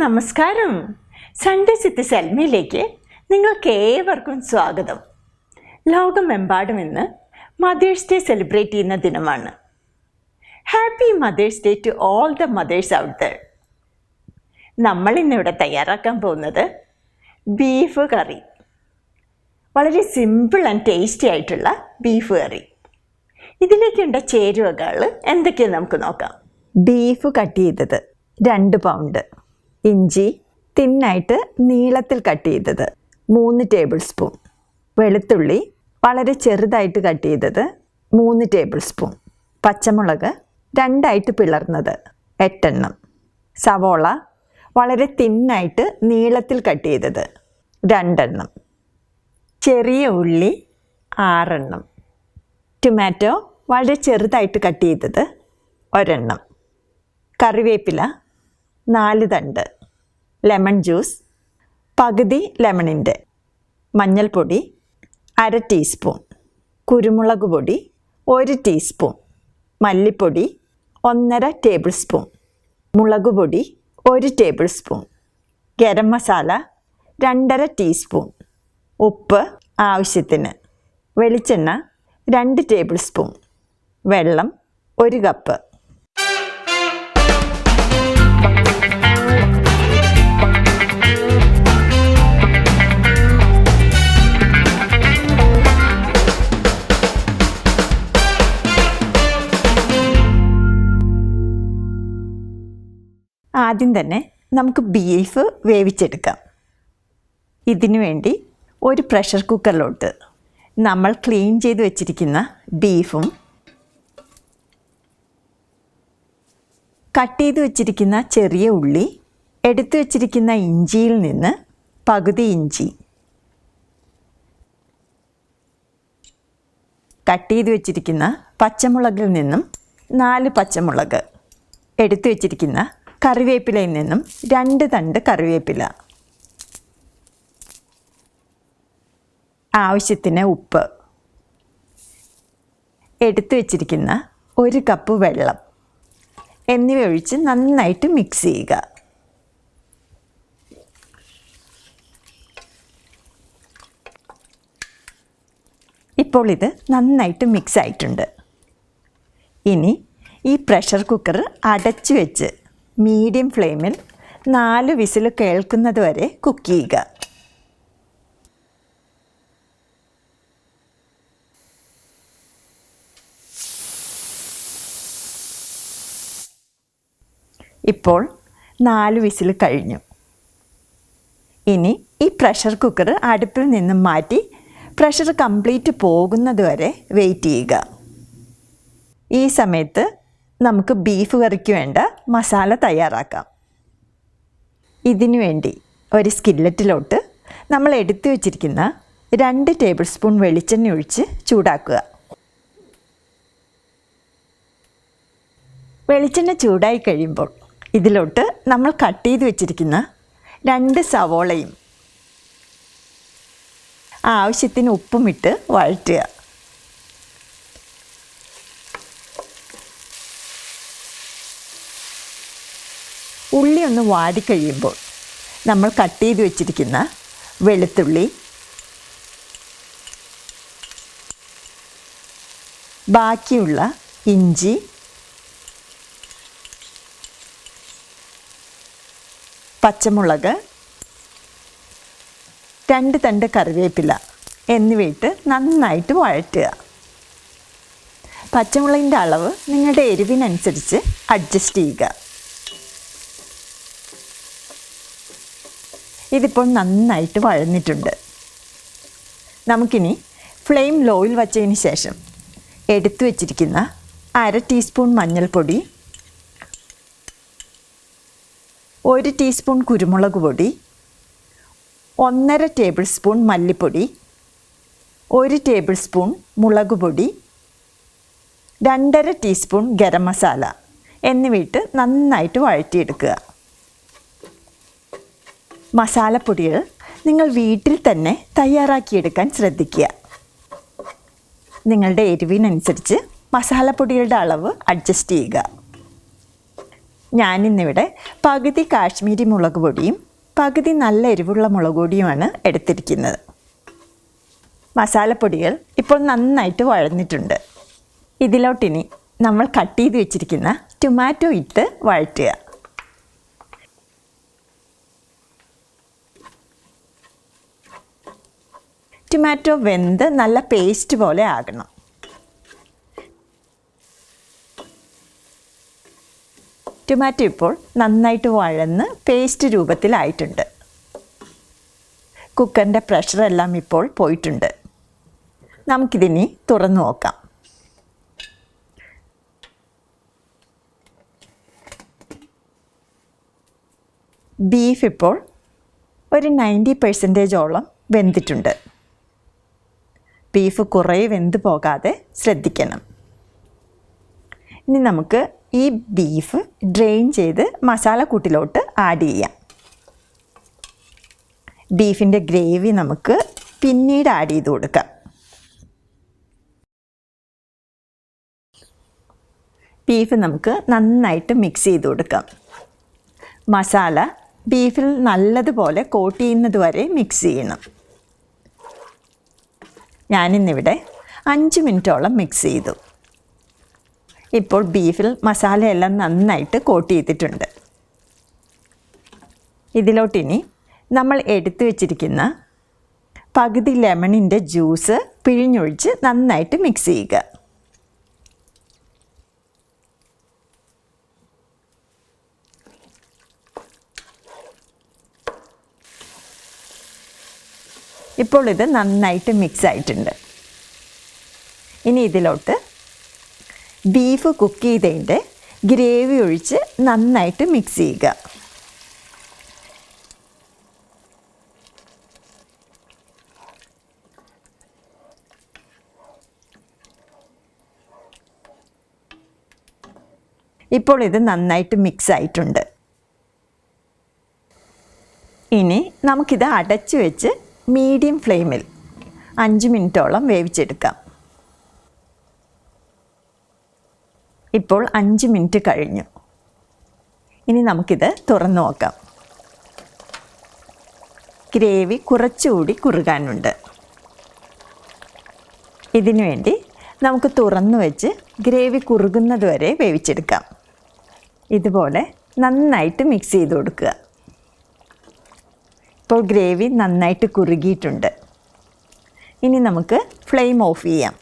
നമസ്കാരം. സൺഡേ വിത്ത് സെൽമയിലേക്ക് നിങ്ങൾക്ക് ഏവർക്കും സ്വാഗതം. ലോകമെമ്പാടും ഇന്ന് മദേഴ്സ് ഡേ സെലിബ്രേറ്റ് ചെയ്യുന്ന ദിനമാണ്. Happy mother's day to all the mothers out there. നമ്മൾ ഇന്നിവിടെ തയ്യാറാക്കാൻ പോകുന്നത് ബീഫ് കറി. വളരെ സിമ്പിൾ ആൻഡ് ടേസ്റ്റി ആയിട്ടുള്ള ബീഫ് കറി. ഇതിലേക്കുണ്ട ചേരുവകൾ എന്തൊക്കെയാണ് നമുക്ക് നോക്കാം. ബീഫ് കട്ട് ചെയ്തത് 2 പൗണ്ട്, ഇഞ്ചി തിന്നായിട്ട് നീളത്തിൽ കട്ട് ചെയ്തത് 3 ടേബിൾ സ്പൂൺ, വെളുത്തുള്ളി വളരെ ചെറുതായിട്ട് കട്ട് ചെയ്തത് 3 ടേബിൾ സ്പൂൺ, പച്ചമുളക് 2 പിളർന്നത് 8 എണ്ണം, സവോള വളരെ തിന്നായിട്ട് നീളത്തിൽ കട്ട് ചെയ്തത് 2 എണ്ണം, ചെറിയ ഉള്ളി 6 എണ്ണം, ടൊമാറ്റോ വളരെ ചെറുതായിട്ട് കട്ട് ചെയ്തത് 1 എണ്ണം, കറിവേപ്പില 4 തണ്ട്, ലെമൺ ജ്യൂസ് പകുതി ലെമണിൻ്റെ, മഞ്ഞൾപ്പൊടി 1/2 ടീസ്പൂൺ, കുരുമുളക് പൊടി 1 ടീസ്പൂൺ, മല്ലിപ്പൊടി 1.5 ടേബിൾ സ്പൂൺ, മുളക് പൊടി 1 table spoon, garam masala 2.5 teaspoon, ഉപ്പ് ആവശ്യത്തിന്, വെളിച്ചെണ്ണ 2 ടേബിൾ സ്പൂൺ, വെള്ളം 1 കപ്പ്. ആദ്യം തന്നെ നമുക്ക് ബീഫ് വേവിച്ചെടുക്കാം. ഇതിനു വേണ്ടി ഒരു പ്രഷർ കുക്കറിലോട്ട് നമ്മൾ ക്ലീൻ ചെയ്ത് വെച്ചിരിക്കുന്ന ബീഫും കട്ട് ചെയ്ത് വെച്ചിരിക്കുന്ന ചെറിയ ഉള്ളി, എടുത്തു വെച്ചിരിക്കുന്ന ഇഞ്ചിയിൽ നിന്ന് പകുതി ഇഞ്ചി, കട്ട് ചെയ്ത് വെച്ചിരിക്കുന്ന പച്ചമുളകിൽ നിന്നും 4 പച്ചമുളക്, എടുത്തു വെച്ചിരിക്കുന്ന കറിവേപ്പിലയിൽ നിന്നും 2 തണ്ട് കറിവേപ്പില, ആവശ്യത്തിന് ഉപ്പ്, എടുത്തു വെച്ചിരിക്കുന്ന 1 കപ്പ് വെള്ളം എന്നിവ ഒഴിച്ച് നന്നായിട്ട് മിക്സ് ചെയ്യുക. ഇപ്പോൾ ഇത് നന്നായിട്ട് മിക്സ് ആയിട്ടുണ്ട്. ഇനി ഈ പ്രഷർ കുക്കർ അടച്ചു വെച്ച് മീഡിയം ഫ്ലെയിമിൽ 4 വിസിൽ കേൾക്കുന്നത് വരെ കുക്ക് ചെയ്യുക. ഇപ്പോൾ 4 വിസിൽ കഴിഞ്ഞു. ഇനി ഈ പ്രഷർ കുക്കർ അടുപ്പിൽ നിന്നും മാറ്റി പ്രഷർ കംപ്ലീറ്റ് പോകുന്നത് വരെ വെയിറ്റ് ചെയ്യുക. ഈ സമയത്ത് നമുക്ക് ബീഫ് കറിക്ക് വേണ്ട മസാല തയ്യാറാക്കാം. ഇതിനു വേണ്ടി ഒരു സ്കില്ലറ്റിലോട്ട് നമ്മൾ എടുത്തു വച്ചിരിക്കുന്ന 2 ടേബിൾ സ്പൂൺ വെളിച്ചെണ്ണ ഒഴിച്ച് ചൂടാക്കുക. വെളിച്ചെണ്ണ ചൂടായി കഴിയുമ്പോൾ ഇതിലോട്ട് നമ്മൾ കട്ട് ചെയ്ത് വെച്ചിരിക്കുന്ന 2 സവോളയും ആവശ്യത്തിന് ഉപ്പും ഇട്ട് വഴറ്റുക. ഉള്ളി ഒന്ന് വാടിക്കഴിയുമ്പോൾ നമ്മൾ കട്ട് ചെയ്ത് വെച്ചിരിക്കുന്ന വെളുത്തുള്ളി, ബാക്കിയുള്ള ഇഞ്ചി, പച്ചമുളക്, 2 തണ്ട് കറിവേപ്പില എന്നിവയിട്ട് നന്നായിട്ട് വഴറ്റുക. പച്ചമുളകിൻ്റെ അളവ് നിങ്ങളുടെ എരിവിനനുസരിച്ച് അഡ്ജസ്റ്റ് ചെയ്യുക. ഇതിപ്പോൾ നന്നായിട്ട് വഴന്നിട്ടുണ്ട്. നമുക്കിനി ഫ്ലെയിം ലോയിൽ വച്ചതിന് ശേഷം എടുത്തു വച്ചിരിക്കുന്ന 1/2 ടീസ്പൂൺ മഞ്ഞൾപ്പൊടി, 1 ടീസ്പൂൺ കുരുമുളക് പൊടി, 1.5 ടേബിൾ സ്പൂൺ മല്ലിപ്പൊടി, 1 ടേബിൾ സ്പൂൺ മുളക് പൊടി, 2.5 ടീസ്പൂൺ ഗരം മസാല എന്നിവയിട്ട് നന്നായിട്ട് വഴറ്റിയെടുക്കുക. മസാലപ്പൊടികൾ നിങ്ങൾ വീട്ടിൽ തന്നെ തയ്യാറാക്കിയെടുക്കാൻ ശ്രദ്ധിക്കുക. നിങ്ങളുടെ എരിവിനനുസരിച്ച് മസാലപ്പൊടികളുടെ അളവ് അഡ്ജസ്റ്റ് ചെയ്യുക. ഞാനിന്നിവിടെ പകുതി കാശ്മീരി മുളക് പൊടിയും പകുതി നല്ല എരിവുള്ള മുളക് പൊടിയുമാണ് എടുത്തിരിക്കുന്നത്. മസാലപ്പൊടികൾ ഇപ്പോൾ നന്നായിട്ട് വഴന്നിട്ടുണ്ട്. ഇതിലോട്ടിനി നമ്മൾ കട്ട് ചെയ്ത് വെച്ചിരിക്കുന്ന ടൊമാറ്റോ ഇട്ട് വഴറ്റുക. ടൊമാറ്റോ വെന്ത് നല്ല പേസ്റ്റ് പോലെ ആകണം. ടൊമാറ്റോ ഇപ്പോൾ നന്നായിട്ട് വഴന്ന് പേസ്റ്റ് രൂപത്തിലായിട്ടുണ്ട്. കുക്കറിൻ്റെ പ്രഷറെല്ലാം ഇപ്പോൾ പോയിട്ടുണ്ട്. നമുക്കിതിനി തുറന്നു നോക്കാം. ബീഫ് ഇപ്പോൾ ഒരു 90% വെന്തിട്ടുണ്ട്. ബീഫ് കുറേ വെന്ത് പോകാതെ ശ്രദ്ധിക്കണം. ഇനി നമുക്ക് ഈ ബീഫ് ഡ്രെയിൻ ചെയ്ത് മസാലക്കൂട്ടിലോട്ട് ആഡ് ചെയ്യാം. ബീഫിൻ്റെ ഗ്രേവി നമുക്ക് പിന്നീട് ആഡ് ചെയ്ത് കൊടുക്കാം. ബീഫ് നമുക്ക് നന്നായിട്ട് മിക്സ് ചെയ്ത് കൊടുക്കാം. മസാല ബീഫിൽ നല്ലതുപോലെ കോട്ട് ചെയ്യുന്നത് വരെ മിക്സ് ചെയ്യണം. ഞാനിന്നിവിടെ 5 മിനിറ്റോളം മിക്സ് ചെയ്തു. ഇപ്പോൾ ബീഫിൽ മസാലയെല്ലാം നന്നായിട്ട് കോട്ട് ചെയ്തിട്ടുണ്ട്. ഇതിലോട്ടിനി നമ്മൾ എടുത്തു വച്ചിരിക്കുന്ന പകുതി ലെമണിൻ്റെ ജ്യൂസ് പിഴിഞ്ഞൊഴിച്ച് നന്നായിട്ട് മിക്സ് ചെയ്യുക. ഇപ്പോൾ ഇത് നന്നായിട്ട് മിക്സ് ആയിട്ടുണ്ട്. ഇനി ഇതിലോട്ട് ബീഫ് കുക്ക് ചെയ്തതിൻ്റെ ഗ്രേവി ഒഴിച്ച് നന്നായിട്ട് മിക്സ് ചെയ്യുക. ഇപ്പോൾ ഇത് നന്നായിട്ട് മിക്സ് ആയിട്ടുണ്ട്. ഇനി നമുക്കിത് അടച്ചു വെച്ച് മീഡിയം ഫ്ലെയിമിൽ 5 മിനിറ്റോളം വേവിച്ചെടുക്കാം. ഇപ്പോൾ 5 മിനിറ്റ് കഴിഞ്ഞു. ഇനി നമുക്കിത് തുറന്നു നോക്കാം. ഗ്രേവി കുറച്ചുകൂടി കുറുകാനുണ്ട്. ഇതിനു വേണ്ടി നമുക്ക് തുറന്നു വെച്ച് ഗ്രേവി കുറുകുന്നത് വരെ വേവിച്ചെടുക്കാം. ഇതുപോലെ നന്നായിട്ട് മിക്സ് ചെയ്ത് കൊടുക്കുക. ഇപ്പോൾ ഗ്രേവി നന്നായിട്ട് കുറുകിയിട്ടുണ്ട്. ഇനി നമുക്ക് ഫ്ലെയിം ഓഫ് ചെയ്യാം.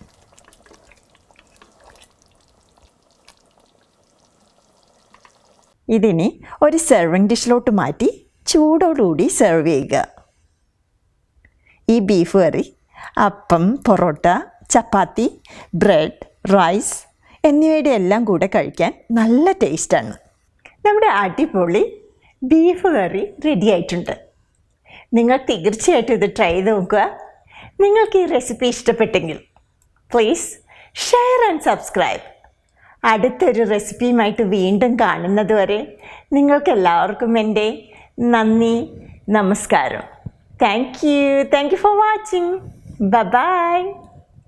ഇതിനി ഒരു സെർവിങ് ഡിഷിലോട്ട് മാറ്റി ചൂടോടുകൂടി സെർവ് ചെയ്യുക. ഈ ബീഫ് കറി അപ്പം, പൊറോട്ട, ചപ്പാത്തി, ബ്രെഡ്, റൈസ് എന്നിവയുടെ എല്ലാം കൂടെ കഴിക്കാൻ നല്ല ടേസ്റ്റാണ്. നമ്മുടെ അടിപൊളി ബീഫ് കറി റെഡി ആയിട്ടുണ്ട്. നിങ്ങൾ തീർച്ചയായിട്ടും ഇത് ട്രൈ ചെയ്ത് നോക്കുക. നിങ്ങൾക്ക് ഈ റെസിപ്പി ഇഷ്ടപ്പെട്ടെങ്കിൽ പ്ലീസ് ഷെയർ ആൻഡ് സബ്സ്ക്രൈബ്. അടുത്തൊരു റെസിപ്പിയുമായിട്ട് വീണ്ടും കാണുന്നത് വരെ നിങ്ങൾക്കെല്ലാവർക്കും എൻ്റെ നന്ദി, നമസ്കാരം. Thank you for watching. By.